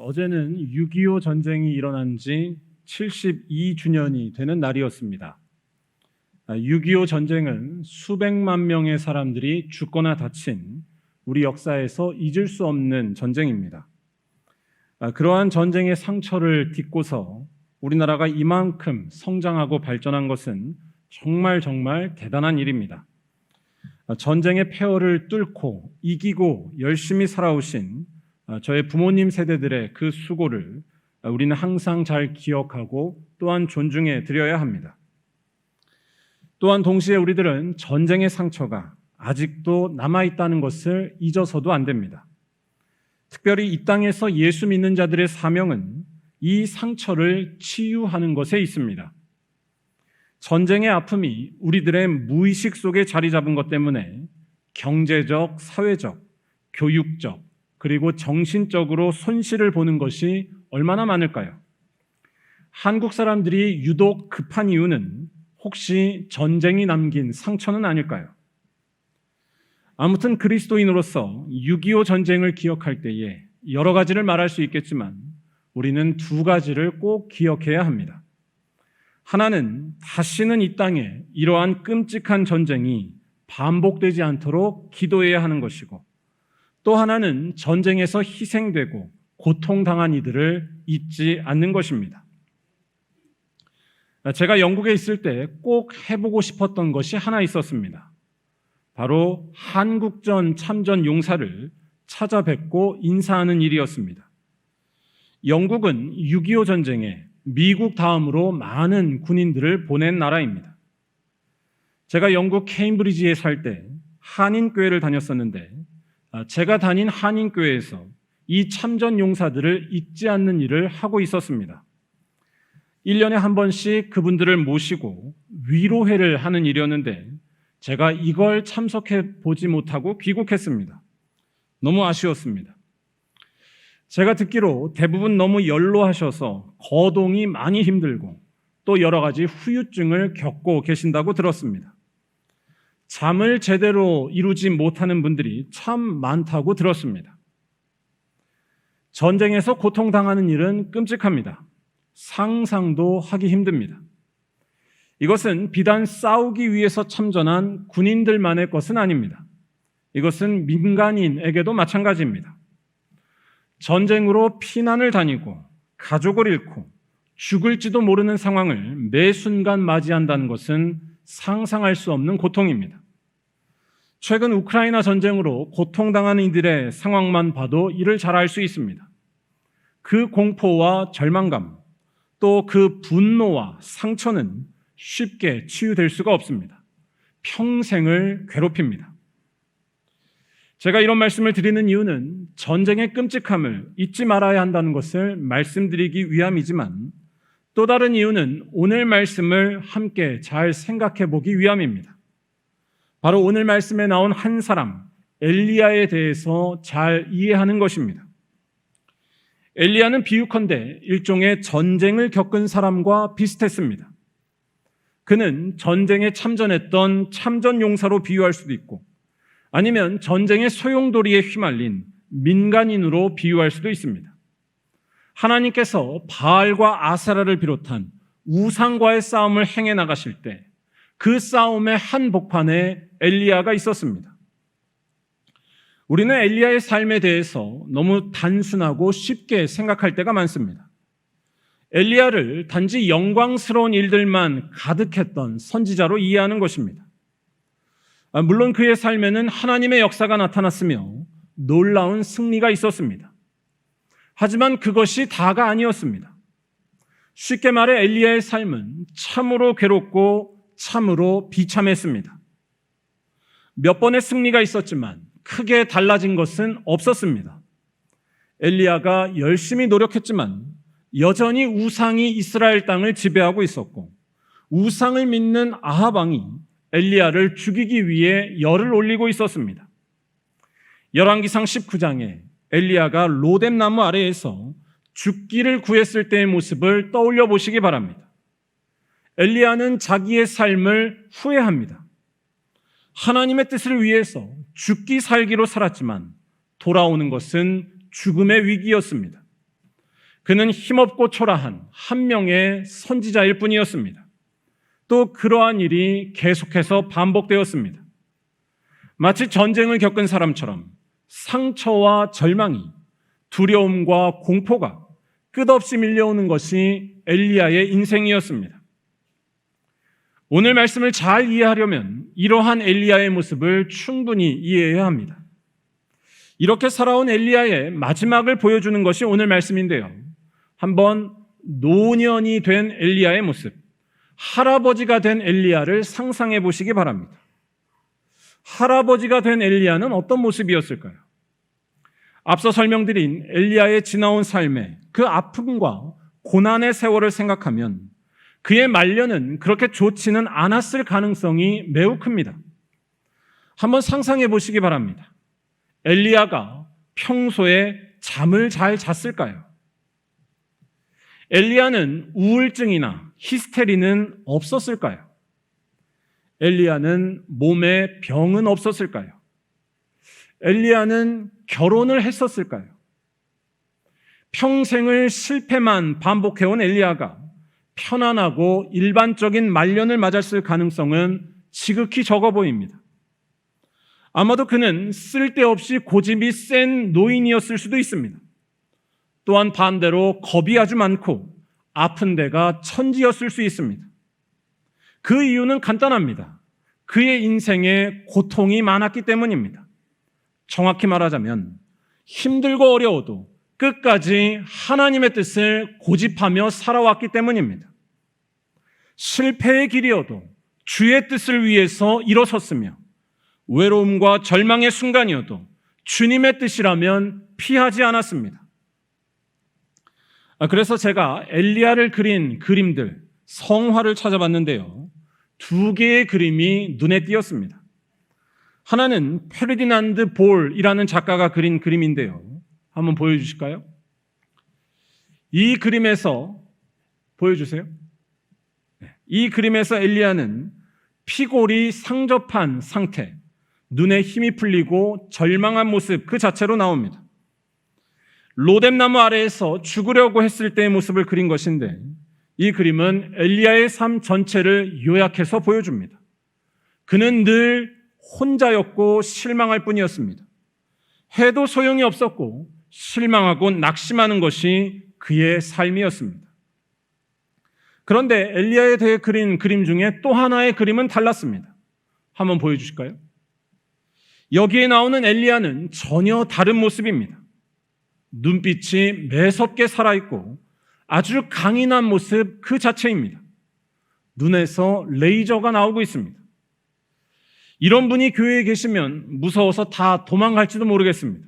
어제는 6.25 전쟁이 일어난 지 72주년이 되는 날이었습니다. 6.25 전쟁은 수백만 명의 사람들이 죽거나 다친 우리 역사에서 잊을 수 없는 전쟁입니다. 그러한 전쟁의 상처를 딛고서 우리나라가 이만큼 성장하고 발전한 것은 정말 대단한 일입니다. 전쟁의 폐허를 뚫고 이기고 열심히 살아오신 저의 부모님 세대들의 그 수고를 우리는 항상 잘 기억하고 또한 존중해 드려야 합니다. 또한 동시에 우리들은 전쟁의 상처가 아직도 남아있다는 것을 잊어서도 안 됩니다. 특별히 이 땅에서 예수 믿는 자들의 사명은 이 상처를 치유하는 것에 있습니다. 전쟁의 아픔이 우리들의 무의식 속에 자리 잡은 것 때문에 경제적, 사회적, 교육적, 그리고 정신적으로 손실을 보는 것이 얼마나 많을까요? 한국 사람들이 유독 급한 이유는 혹시 전쟁이 남긴 상처는 아닐까요? 아무튼 그리스도인으로서 6.25 전쟁을 기억할 때에 여러 가지를 말할 수 있겠지만 우리는 두 가지를 꼭 기억해야 합니다. 하나는 다시는 이 땅에 이러한 끔찍한 전쟁이 반복되지 않도록 기도해야 하는 것이고, 또 하나는 전쟁에서 희생되고 고통당한 이들을 잊지 않는 것입니다. 제가 영국에 있을 때 꼭 해보고 싶었던 것이 하나 있었습니다. 바로 한국전 참전 용사를 찾아뵙고 인사하는 일이었습니다. 영국은 6.25 전쟁에 미국 다음으로 많은 군인들을 보낸 나라입니다. 제가 영국 케임브리지에 살 때 한인교회를 다녔었는데 제가 다닌 한인교회에서 이 참전 용사들을 잊지 않는 일을 하고 있었습니다. 1년에 한 번씩 그분들을 모시고 위로회를 하는 일이었는데 제가 이걸 참석해 보지 못하고 귀국했습니다. 너무 아쉬웠습니다. 제가 듣기로 대부분 너무 연로하셔서 거동이 많이 힘들고 또 여러 가지 후유증을 겪고 계신다고 들었습니다. 잠을 제대로 이루지 못하는 분들이 참 많다고 들었습니다. 전쟁에서 고통당하는 일은 끔찍합니다. 상상도 하기 힘듭니다. 이것은 비단 싸우기 위해서 참전한 군인들만의 것은 아닙니다. 이것은 민간인에게도 마찬가지입니다. 전쟁으로 피난을 다니고 가족을 잃고 죽을지도 모르는 상황을 매 순간 맞이한다는 것은 상상할 수 없는 고통입니다. 최근 우크라이나 전쟁으로 고통당하는 이들의 상황만 봐도 이를 잘 알 수 있습니다. 그 공포와 절망감, 또 그 분노와 상처는 쉽게 치유될 수가 없습니다. 평생을 괴롭힙니다. 제가 이런 말씀을 드리는 이유는 전쟁의 끔찍함을 잊지 말아야 한다는 것을 말씀드리기 위함이지만 또 다른 이유는 오늘 말씀을 함께 잘 생각해 보기 위함입니다. 바로 오늘 말씀에 나온 한 사람, 엘리야에 대해서 잘 이해하는 것입니다. 엘리야는 비유컨대 일종의 전쟁을 겪은 사람과 비슷했습니다. 그는 전쟁에 참전했던 참전용사로 비유할 수도 있고 아니면 전쟁의 소용돌이에 휘말린 민간인으로 비유할 수도 있습니다. 하나님께서 바알과 아세라를 비롯한 우상과의 싸움을 행해 나가실 때 그 싸움의 한복판에 엘리야가 있었습니다. 우리는 엘리야의 삶에 대해서 너무 단순하고 쉽게 생각할 때가 많습니다. 엘리야를 단지 영광스러운 일들만 가득했던 선지자로 이해하는 것입니다. 물론 그의 삶에는 하나님의 역사가 나타났으며 놀라운 승리가 있었습니다. 하지만 그것이 다가 아니었습니다. 쉽게 말해 엘리야의 삶은 참으로 괴롭고 참으로 비참했습니다. 몇 번의 승리가 있었지만 크게 달라진 것은 없었습니다. 엘리야가 열심히 노력했지만 여전히 우상이 이스라엘 땅을 지배하고 있었고 우상을 믿는 아합 왕이 엘리야를 죽이기 위해 열을 올리고 있었습니다. 열왕기상 19장에 엘리야가 로뎀 나무 아래에서 죽기를 구했을 때의 모습을 떠올려 보시기 바랍니다. 엘리야는 자기의 삶을 후회합니다. 하나님의 뜻을 위해서 죽기 살기로 살았지만 돌아오는 것은 죽음의 위기였습니다. 그는 힘없고 초라한 한 명의 선지자일 뿐이었습니다. 또 그러한 일이 계속해서 반복되었습니다. 마치 전쟁을 겪은 사람처럼 상처와 절망이, 두려움과 공포가 끝없이 밀려오는 것이 엘리야의 인생이었습니다. 오늘 말씀을 잘 이해하려면 이러한 엘리야의 모습을 충분히 이해해야 합니다. 이렇게 살아온 엘리야의 마지막을 보여주는 것이 오늘 말씀인데요. 한번 노년이 된 엘리야의 모습, 할아버지가 된 엘리야를 상상해 보시기 바랍니다. 할아버지가 된 엘리야는 어떤 모습이었을까요? 앞서 설명드린 엘리야의 지나온 삶의 그 아픔과 고난의 세월을 생각하면 그의 말년은 그렇게 좋지는 않았을 가능성이 매우 큽니다. 한번 상상해 보시기 바랍니다. 엘리야가 평소에 잠을 잘 잤을까요? 엘리야는 우울증이나 히스테리는 없었을까요? 엘리야는 몸에 병은 없었을까요? 엘리야는 결혼을 했었을까요? 평생을 실패만 반복해온 엘리야가 편안하고 일반적인 말년을 맞았을 가능성은 지극히 적어 보입니다. 아마도 그는 쓸데없이 고집이 센 노인이었을 수도 있습니다. 또한 반대로 겁이 아주 많고 아픈 데가 천지였을 수 있습니다. 그 이유는 간단합니다. 그의 인생에 고통이 많았기 때문입니다. 정확히 말하자면 힘들고 어려워도 끝까지 하나님의 뜻을 고집하며 살아왔기 때문입니다. 실패의 길이어도 주의 뜻을 위해서 일어섰으며 외로움과 절망의 순간이어도 주님의 뜻이라면 피하지 않았습니다. 그래서 제가 엘리야를 그린 그림들, 성화를 찾아봤는데요. 두 개의 그림이 눈에 띄었습니다. 하나는 페르디난드 볼이라는 작가가 그린 그림인데요. 한번 보여주실까요? 이 그림에서 보여주세요. 이 그림에서 엘리야는 피골이 상접한 상태, 눈에 힘이 풀리고 절망한 모습 그 자체로 나옵니다. 로뎀나무 아래에서 죽으려고 했을 때의 모습을 그린 것인데 이 그림은 엘리야의 삶 전체를 요약해서 보여줍니다. 그는 늘 혼자였고 실망할 뿐이었습니다. 해도 소용이 없었고 실망하고 낙심하는 것이 그의 삶이었습니다. 그런데 엘리야에 대해 그린 그림 중에 또 하나의 그림은 달랐습니다. 한번 보여주실까요? 여기에 나오는 엘리야는 전혀 다른 모습입니다. 눈빛이 매섭게 살아있고 아주 강인한 모습 그 자체입니다. 눈에서 레이저가 나오고 있습니다. 이런 분이 교회에 계시면 무서워서 다 도망갈지도 모르겠습니다.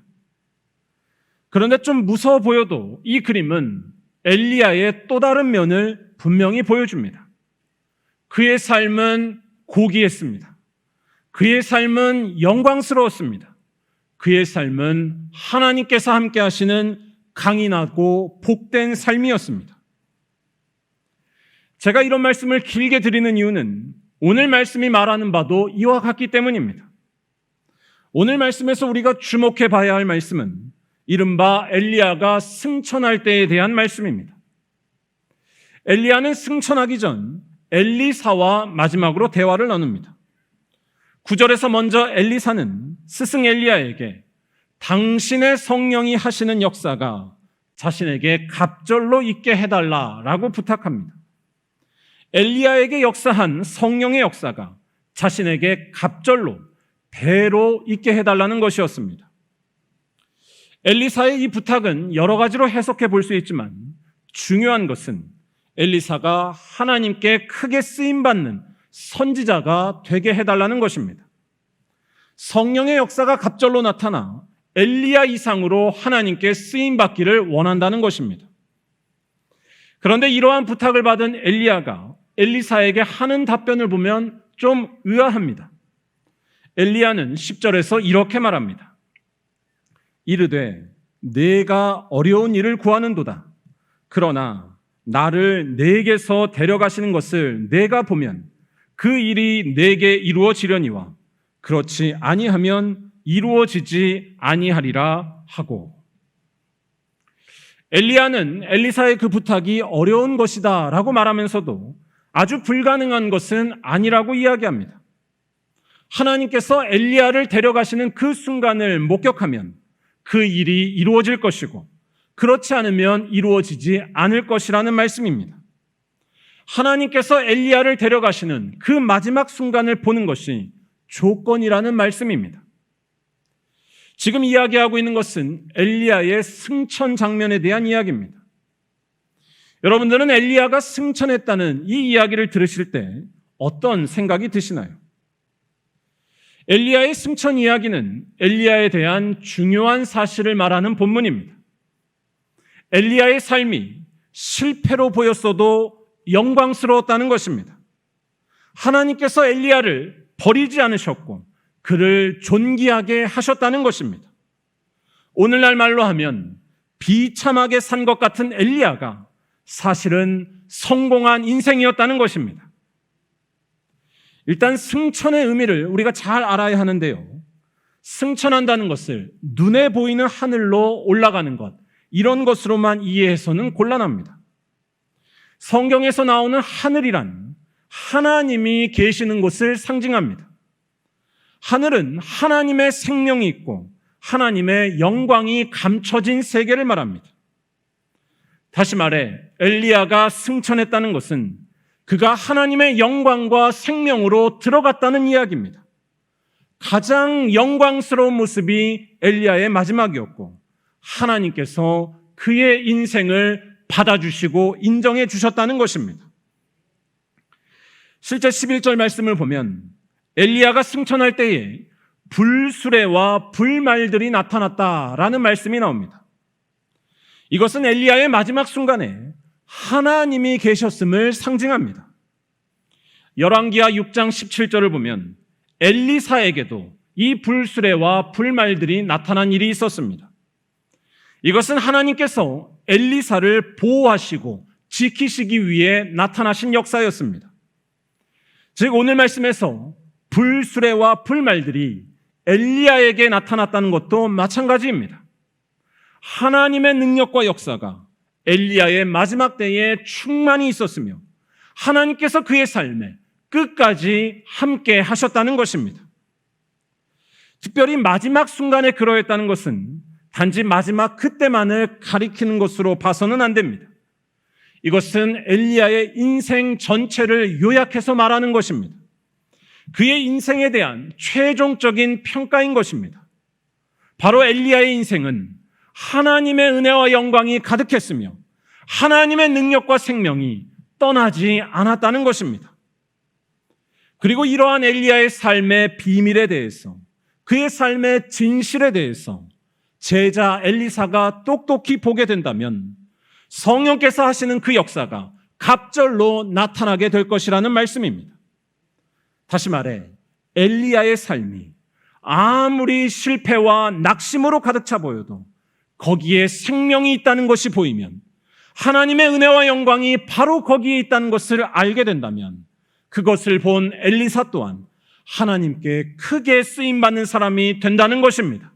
그런데 좀 무서워 보여도 이 그림은 엘리야의 또 다른 면을 분명히 보여줍니다. 그의 삶은 고귀했습니다. 그의 삶은 영광스러웠습니다. 그의 삶은 하나님께서 함께 하시는 강인하고 복된 삶이었습니다. 제가 이런 말씀을 길게 드리는 이유는 오늘 말씀이 말하는 바도 이와 같기 때문입니다. 오늘 말씀에서 우리가 주목해 봐야 할 말씀은 이른바 엘리야가 승천할 때에 대한 말씀입니다. 엘리야는 승천하기 전 엘리사와 마지막으로 대화를 나눕니다. 9절에서 먼저 엘리사는 스승 엘리야에게 당신의 성령이 하시는 역사가 자신에게 갑절로 있게 해달라라고 부탁합니다. 엘리야에게 역사한 성령의 역사가 자신에게 갑절로 배로 있게 해달라는 것이었습니다. 엘리사의 이 부탁은 여러 가지로 해석해 볼 수 있지만 중요한 것은 엘리사가 하나님께 크게 쓰임받는 선지자가 되게 해달라는 것입니다. 성령의 역사가 갑절로 나타나 엘리야 이상으로 하나님께 쓰임받기를 원한다는 것입니다. 그런데 이러한 부탁을 받은 엘리야가 엘리사에게 하는 답변을 보면 좀 의아합니다. 엘리야는 10절에서 이렇게 말합니다. 이르되 내가 어려운 일을 구하는도다. 그러나 나를 내게서 데려가시는 것을 내가 보면 그 일이 내게 이루어지려니와 그렇지 아니하면 이루어지지 아니하리라 하고. 엘리야는 엘리사의 그 부탁이 어려운 것이다 라고 말하면서도 아주 불가능한 것은 아니라고 이야기합니다. 하나님께서 엘리야를 데려가시는 그 순간을 목격하면 그 일이 이루어질 것이고 그렇지 않으면 이루어지지 않을 것이라는 말씀입니다. 하나님께서 엘리야를 데려가시는 그 마지막 순간을 보는 것이 조건이라는 말씀입니다. 지금 이야기하고 있는 것은 엘리야의 승천 장면에 대한 이야기입니다. 여러분들은 엘리야가 승천했다는 이 이야기를 들으실 때 어떤 생각이 드시나요? 엘리야의 승천 이야기는 엘리야에 대한 중요한 사실을 말하는 본문입니다. 엘리야의 삶이 실패로 보였어도 영광스러웠다는 것입니다. 하나님께서 엘리야를 버리지 않으셨고 그를 존귀하게 하셨다는 것입니다. 오늘날 말로 하면 비참하게 산 것 같은 엘리야가 사실은 성공한 인생이었다는 것입니다. 일단 승천의 의미를 우리가 잘 알아야 하는데요. 승천한다는 것을 눈에 보이는 하늘로 올라가는 것, 이런 것으로만 이해해서는 곤란합니다. 성경에서 나오는 하늘이란 하나님이 계시는 곳을 상징합니다. 하늘은 하나님의 생명이 있고 하나님의 영광이 감춰진 세계를 말합니다. 다시 말해 엘리야가 승천했다는 것은 그가 하나님의 영광과 생명으로 들어갔다는 이야기입니다. 가장 영광스러운 모습이 엘리야의 마지막이었고 하나님께서 그의 인생을 받아주시고 인정해 주셨다는 것입니다. 실제 11절 말씀을 보면 엘리야가 승천할 때에 불수레와 불말들이 나타났다라는 말씀이 나옵니다. 이것은 엘리야의 마지막 순간에 하나님이 계셨음을 상징합니다. 열왕기하 6장 17절을 보면 엘리사에게도 이 불수레와 불말들이 나타난 일이 있었습니다. 이것은 하나님께서 엘리사를 보호하시고 지키시기 위해 나타나신 역사였습니다. 즉 오늘 말씀에서 불수레와 불말들이 엘리야에게 나타났다는 것도 마찬가지입니다. 하나님의 능력과 역사가 엘리야의 마지막 때에 충만히 있었으며 하나님께서 그의 삶에 끝까지 함께 하셨다는 것입니다. 특별히 마지막 순간에 그러했다는 것은 단지 마지막 그때만을 가리키는 것으로 봐서는 안 됩니다. 이것은 엘리야의 인생 전체를 요약해서 말하는 것입니다. 그의 인생에 대한 최종적인 평가인 것입니다. 바로 엘리야의 인생은 하나님의 은혜와 영광이 가득했으며 하나님의 능력과 생명이 떠나지 않았다는 것입니다. 그리고 이러한 엘리야의 삶의 비밀에 대해서, 그의 삶의 진실에 대해서 제자 엘리사가 똑똑히 보게 된다면 성령께서 하시는 그 역사가 갑절로 나타나게 될 것이라는 말씀입니다. 다시 말해 엘리야의 삶이 아무리 실패와 낙심으로 가득 차 보여도 거기에 생명이 있다는 것이 보이면, 하나님의 은혜와 영광이 바로 거기에 있다는 것을 알게 된다면 그것을 본 엘리사 또한 하나님께 크게 쓰임받는 사람이 된다는 것입니다.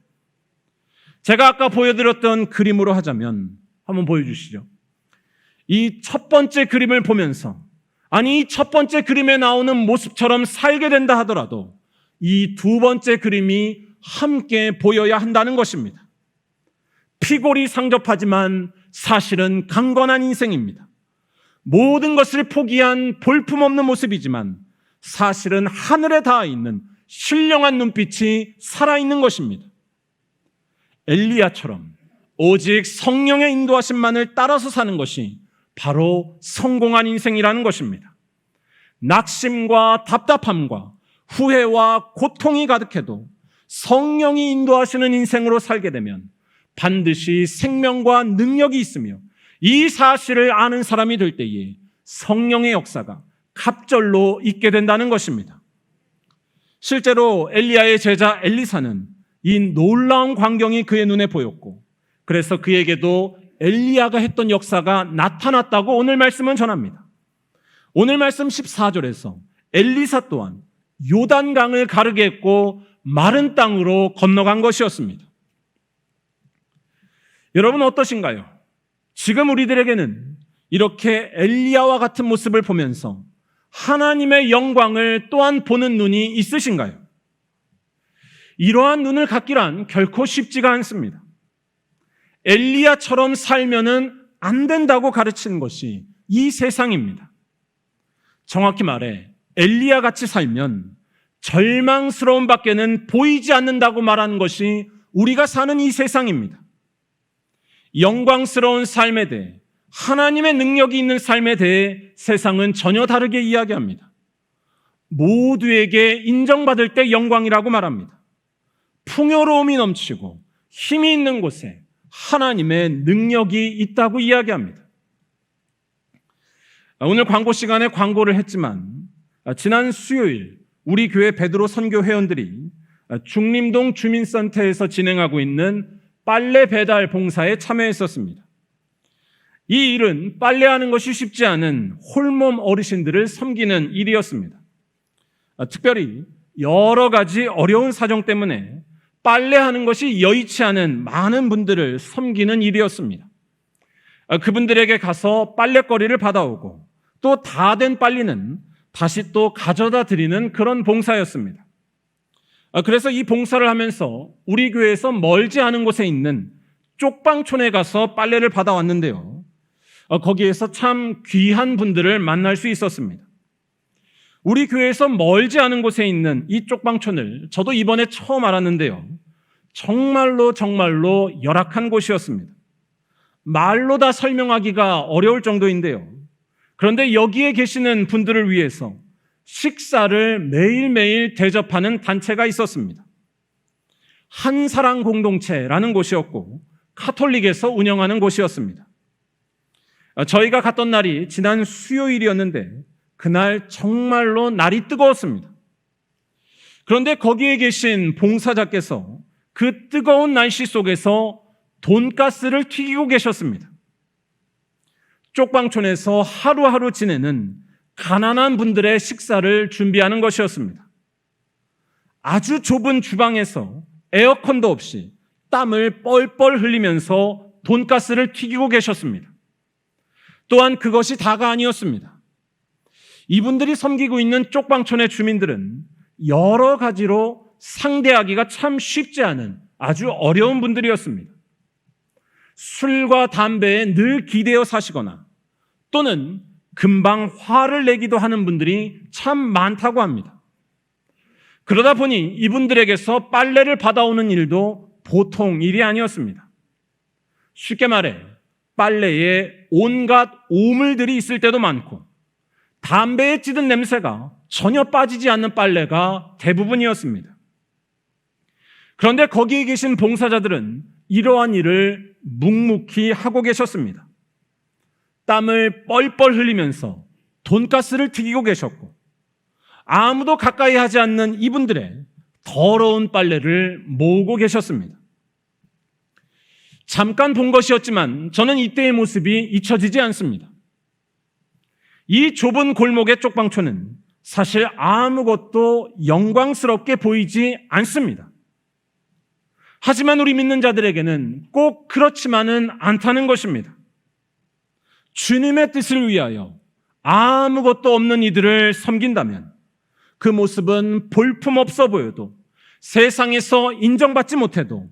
제가 아까 보여드렸던 그림으로 하자면 한번 보여주시죠. 이 첫 번째 그림을 보면서, 아니 이 첫 번째 그림에 나오는 모습처럼 살게 된다 하더라도 이 두 번째 그림이 함께 보여야 한다는 것입니다. 피골이 상접하지만 사실은 강건한 인생입니다. 모든 것을 포기한 볼품없는 모습이지만 사실은 하늘에 닿아 있는 신령한 눈빛이 살아있는 것입니다. 엘리야처럼 오직 성령의 인도하심만을 따라서 사는 것이 바로 성공한 인생이라는 것입니다. 낙심과 답답함과 후회와 고통이 가득해도 성령이 인도하시는 인생으로 살게 되면 반드시 생명과 능력이 있으며 이 사실을 아는 사람이 될 때에 성령의 역사가 갑절로 있게 된다는 것입니다. 실제로 엘리야의 제자 엘리사는 이 놀라운 광경이 그의 눈에 보였고, 그래서 그에게도 엘리야가 했던 역사가 나타났다고 오늘 말씀은 전합니다. 오늘 말씀 14절에서 엘리사 또한 요단강을 가르게 했고 마른 땅으로 건너간 것이었습니다. 여러분 어떠신가요? 지금 우리들에게는 이렇게 엘리야와 같은 모습을 보면서 하나님의 영광을 또한 보는 눈이 있으신가요? 이러한 눈을 갖기란 결코 쉽지가 않습니다. 엘리야처럼 살면은 안 된다고 가르치는 것이 이 세상입니다. 정확히 말해 엘리야 같이 살면 절망스러움 밖에는 보이지 않는다고 말하는 것이 우리가 사는 이 세상입니다. 영광스러운 삶에 대해, 하나님의 능력이 있는 삶에 대해 세상은 전혀 다르게 이야기합니다. 모두에게 인정받을 때 영광이라고 말합니다. 풍요로움이 넘치고 힘이 있는 곳에 하나님의 능력이 있다고 이야기합니다. 오늘 광고 시간에 광고를 했지만 지난 수요일 우리 교회 베드로 선교 회원들이 중림동 주민센터에서 진행하고 있는 빨래 배달 봉사에 참여했었습니다. 이 일은 빨래하는 것이 쉽지 않은 홀몸 어르신들을 섬기는 일이었습니다. 특별히 여러 가지 어려운 사정 때문에 빨래하는 것이 여의치 않은 많은 분들을 섬기는 일이었습니다. 그분들에게 가서 빨래거리를 받아오고 또 다 된 빨래는 다시 또 가져다 드리는 그런 봉사였습니다. 그래서 이 봉사를 하면서 우리 교회에서 멀지 않은 곳에 있는 쪽방촌에 가서 빨래를 받아왔는데요. 거기에서 참 귀한 분들을 만날 수 있었습니다. 우리 교회에서 멀지 않은 곳에 있는 이 쪽방촌을 저도 이번에 처음 알았는데요. 정말로 열악한 곳이었습니다. 말로 다 설명하기가 어려울 정도인데요. 그런데 여기에 계시는 분들을 위해서 식사를 매일매일 대접하는 단체가 있었습니다. 한사랑 공동체라는 곳이었고 카톨릭에서 운영하는 곳이었습니다. 저희가 갔던 날이 지난 수요일이었는데 그날 정말로 날이 뜨거웠습니다. 그런데 거기에 계신 봉사자께서 그 뜨거운 날씨 속에서 돈가스를 튀기고 계셨습니다. 쪽방촌에서 하루하루 지내는 가난한 분들의 식사를 준비하는 것이었습니다. 아주 좁은 주방에서 에어컨도 없이 땀을 뻘뻘 흘리면서 돈가스를 튀기고 계셨습니다. 또한 그것이 다가 아니었습니다. 이분들이 섬기고 있는 쪽방촌의 주민들은 여러 가지로 상대하기가 참 쉽지 않은 아주 어려운 분들이었습니다. 술과 담배에 늘 기대어 사시거나 또는 금방 화를 내기도 하는 분들이 참 많다고 합니다. 그러다 보니 이분들에게서 빨래를 받아오는 일도 보통 일이 아니었습니다. 쉽게 말해 빨래에 온갖 오물들이 있을 때도 많고 담배에 찌든 냄새가 전혀 빠지지 않는 빨래가 대부분이었습니다. 그런데 거기에 계신 봉사자들은 이러한 일을 묵묵히 하고 계셨습니다. 땀을 뻘뻘 흘리면서 돈가스를 튀기고 계셨고 아무도 가까이 하지 않는 이분들의 더러운 빨래를 모으고 계셨습니다. 잠깐 본 것이었지만 저는 이때의 모습이 잊혀지지 않습니다. 이 좁은 골목의 쪽방촌은 사실 아무것도 영광스럽게 보이지 않습니다. 하지만 우리 믿는 자들에게는 꼭 그렇지만은 않다는 것입니다. 주님의 뜻을 위하여 아무것도 없는 이들을 섬긴다면 그 모습은 볼품없어 보여도 세상에서 인정받지 못해도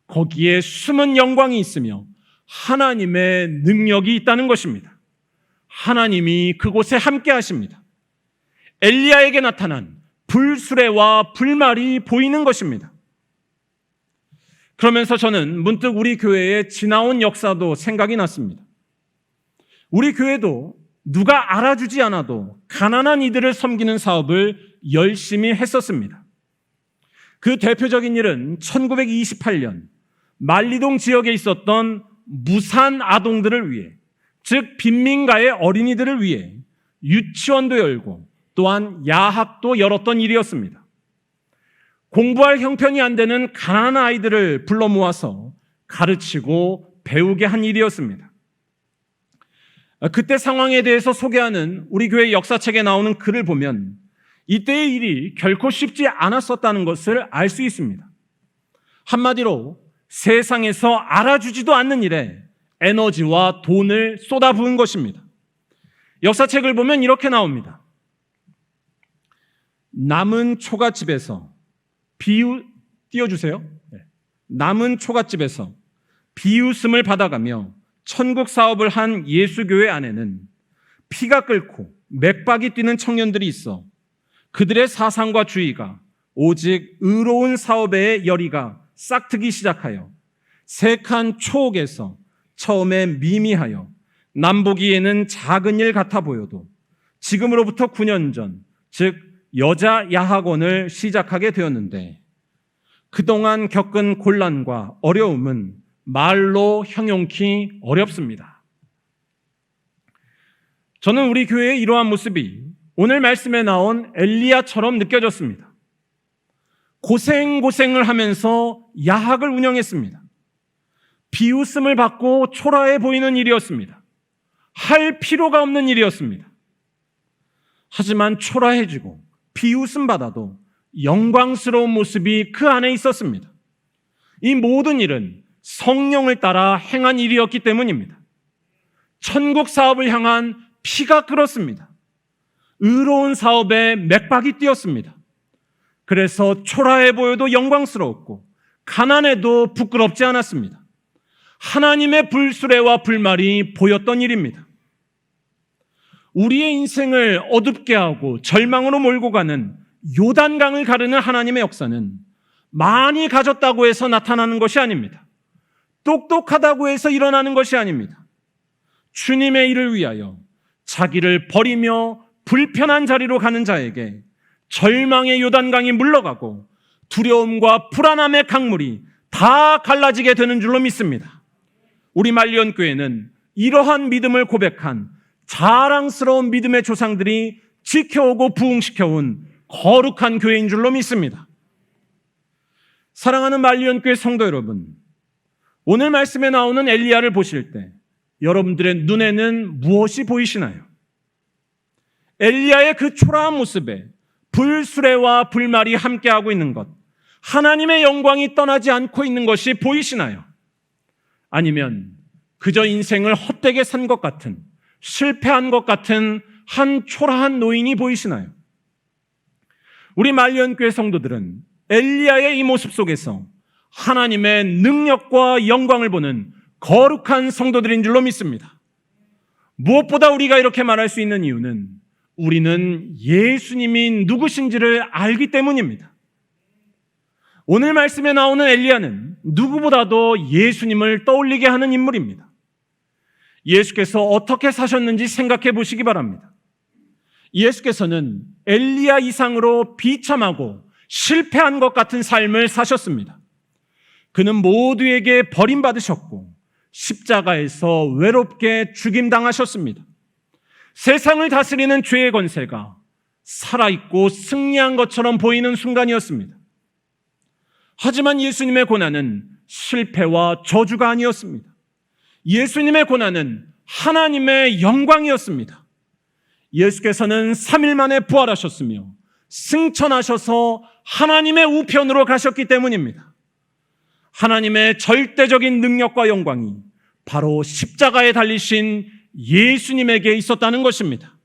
거기에 숨은 영광이 있으며 하나님의 능력이 있다는 것입니다. 하나님이 그곳에 함께 하십니다. 엘리야에게 나타난 불수레와 불말이 보이는 것입니다. 그러면서 저는 문득 우리 교회의 지나온 역사도 생각이 났습니다. 우리 교회도 누가 알아주지 않아도 가난한 이들을 섬기는 사업을 열심히 했었습니다. 그 대표적인 일은 1928년 만리동 지역에 있었던 무산 아동들을 위해, 즉 빈민가의 어린이들을 위해 유치원도 열고 또한 야학도 열었던 일이었습니다. 공부할 형편이 안 되는 가난한 아이들을 불러 모아서 가르치고 배우게 한 일이었습니다. 그때 상황에 대해서 소개하는 우리 교회 역사책에 나오는 글을 보면 이때의 일이 결코 쉽지 않았었다는 것을 알 수 있습니다. 한마디로 세상에서 알아주지도 않는 일에 에너지와 돈을 쏟아부은 것입니다. 역사책을 보면 이렇게 나옵니다. 남은 초가집에서 띄워주세요. 남은 초가집에서 비웃음을 받아가며 천국 사업을 한 예수교회 안에는 피가 끓고 맥박이 뛰는 청년들이 있어 그들의 사상과 주의가 오직 의로운 사업의 열의가 싹트기 시작하여 색한 초옥에서 처음에 미미하여 남보기에는 작은 일 같아 보여도 지금으로부터 9년 전, 즉 여자 야학원을 시작하게 되었는데 그동안 겪은 곤란과 어려움은 말로 형용키 어렵습니다. 저는 우리 교회의 이러한 모습이 오늘 말씀에 나온 엘리야처럼 느껴졌습니다. 고생을 하면서 야학을 운영했습니다. 비웃음을 받고 초라해 보이는 일이었습니다. 할 필요가 없는 일이었습니다. 하지만 초라해지고 비웃음 받아도 영광스러운 모습이 그 안에 있었습니다. 이 모든 일은 성령을 따라 행한 일이었기 때문입니다. 천국 사업을 향한 피가 끓었습니다. 의로운 사업에 맥박이 뛰었습니다. 그래서 초라해 보여도 영광스러웠고 가난해도 부끄럽지 않았습니다. 하나님의 불수레와 불말이 보였던 일입니다. 우리의 인생을 어둡게 하고 절망으로 몰고 가는 요단강을 가르는 하나님의 역사는 많이 가졌다고 해서 나타나는 것이 아닙니다. 똑똑하다고 해서 일어나는 것이 아닙니다. 주님의 일을 위하여 자기를 버리며 불편한 자리로 가는 자에게 절망의 요단강이 물러가고 두려움과 불안함의 강물이 다 갈라지게 되는 줄로 믿습니다. 우리 말리언교회는 이러한 믿음을 고백한 자랑스러운 믿음의 조상들이 지켜오고 부흥시켜온 거룩한 교회인 줄로 믿습니다. 사랑하는 말리언교회 성도 여러분, 오늘 말씀에 나오는 엘리야를 보실 때 여러분들의 눈에는 무엇이 보이시나요? 엘리야의 그 초라한 모습에 불수레와 불말이 함께하고 있는 것, 하나님의 영광이 떠나지 않고 있는 것이 보이시나요? 아니면 그저 인생을 헛되게 산 것 같은, 실패한 것 같은 한 초라한 노인이 보이시나요? 우리 말리언교회 성도들은 엘리야의 이 모습 속에서 하나님의 능력과 영광을 보는 거룩한 성도들인 줄로 믿습니다. 무엇보다 우리가 이렇게 말할 수 있는 이유는 우리는 예수님이 누구신지를 알기 때문입니다. 오늘 말씀에 나오는 엘리야는 누구보다도 예수님을 떠올리게 하는 인물입니다. 예수께서 어떻게 사셨는지 생각해 보시기 바랍니다. 예수께서는 엘리야 이상으로 비참하고 실패한 것 같은 삶을 사셨습니다. 그는 모두에게 버림받으셨고 십자가에서 외롭게 죽임당하셨습니다. 세상을 다스리는 죄의 권세가 살아있고 승리한 것처럼 보이는 순간이었습니다. 하지만 예수님의 고난은 실패와 저주가 아니었습니다. 예수님의 고난은 하나님의 영광이었습니다. 예수께서는 3일 만에 부활하셨으며 승천하셔서 하나님의 우편으로 가셨기 때문입니다. 하나님의 절대적인 능력과 영광이 바로 십자가에 달리신 예수님에게 있었다는 것입니다.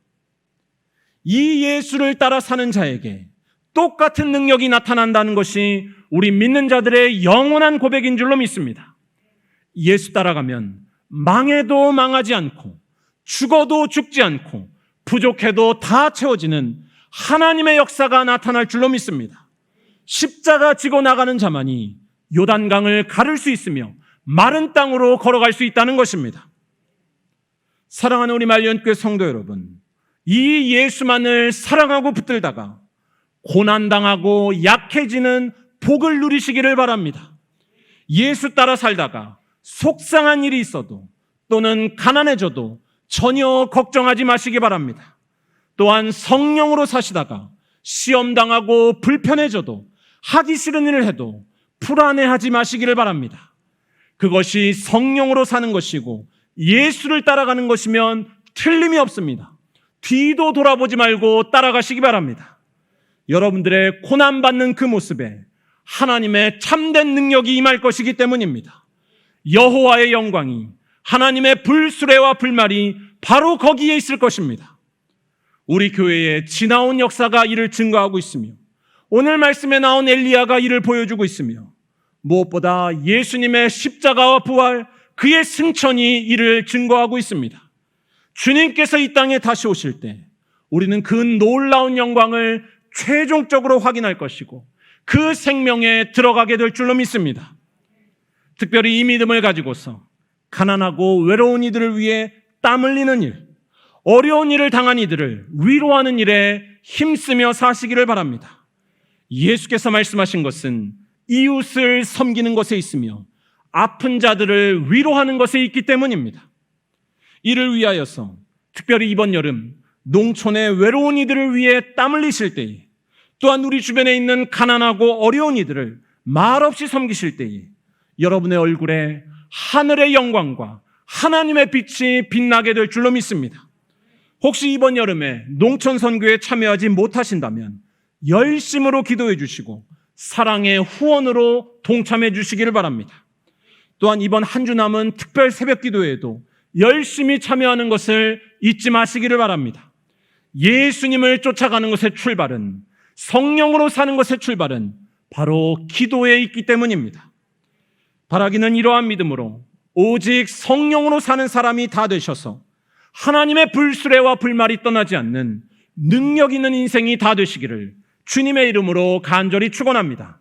이 예수를 따라 사는 자에게 똑같은 능력이 나타난다는 것이 우리 믿는 자들의 영원한 고백인 줄로 믿습니다. 예수 따라가면 망해도 망하지 않고 죽어도 죽지 않고 부족해도 다 채워지는 하나님의 역사가 나타날 줄로 믿습니다. 십자가 지고 나가는 자만이 요단강을 가를 수 있으며 마른 땅으로 걸어갈 수 있다는 것입니다. 사랑하는 우리 말리언교회 성도 여러분, 이 예수만을 사랑하고 붙들다가 고난당하고 약해지는 복을 누리시기를 바랍니다. 예수 따라 살다가 속상한 일이 있어도 또는 가난해져도 전혀 걱정하지 마시기 바랍니다. 또한 성령으로 사시다가 시험당하고 불편해져도 하기 싫은 일을 해도 불안해하지 마시기를 바랍니다. 그것이 성령으로 사는 것이고 예수를 따라가는 것이면 틀림이 없습니다. 뒤도 돌아보지 말고 따라가시기 바랍니다. 여러분들의 고난받는 그 모습에 하나님의 참된 능력이 임할 것이기 때문입니다. 여호와의 영광이 하나님의 불수레와 불말이 바로 거기에 있을 것입니다. 우리 교회에 지나온 역사가 이를 증거하고 있으며 오늘 말씀에 나온 엘리야가 이를 보여주고 있으며 무엇보다 예수님의 십자가와 부활, 그의 승천이 이를 증거하고 있습니다. 주님께서 이 땅에 다시 오실 때 우리는 그 놀라운 영광을 최종적으로 확인할 것이고 그 생명에 들어가게 될 줄로 믿습니다. 특별히 이 믿음을 가지고서 가난하고 외로운 이들을 위해 땀 흘리는 일, 어려운 일을 당한 이들을 위로하는 일에 힘쓰며 사시기를 바랍니다. 예수께서 말씀하신 것은 이웃을 섬기는 것에 있으며 아픈 자들을 위로하는 것에 있기 때문입니다. 이를 위하여서 특별히 이번 여름 농촌의 외로운 이들을 위해 땀 흘리실 때에, 또한 우리 주변에 있는 가난하고 어려운 이들을 말없이 섬기실 때에 여러분의 얼굴에 하늘의 영광과 하나님의 빛이 빛나게 될 줄로 믿습니다. 혹시 이번 여름에 농촌 선교에 참여하지 못하신다면 열심으로 기도해 주시고 사랑의 후원으로 동참해 주시기를 바랍니다. 또한 이번 한 주 남은 특별 새벽 기도에도 열심히 참여하는 것을 잊지 마시기를 바랍니다. 예수님을 쫓아가는 것의 출발은, 성령으로 사는 것의 출발은 바로 기도에 있기 때문입니다. 바라기는 이러한 믿음으로 오직 성령으로 사는 사람이 다 되셔서 하나님의 불수레와 불말이 떠나지 않는 능력 있는 인생이 다 되시기를 주님의 이름으로 간절히 축원합니다.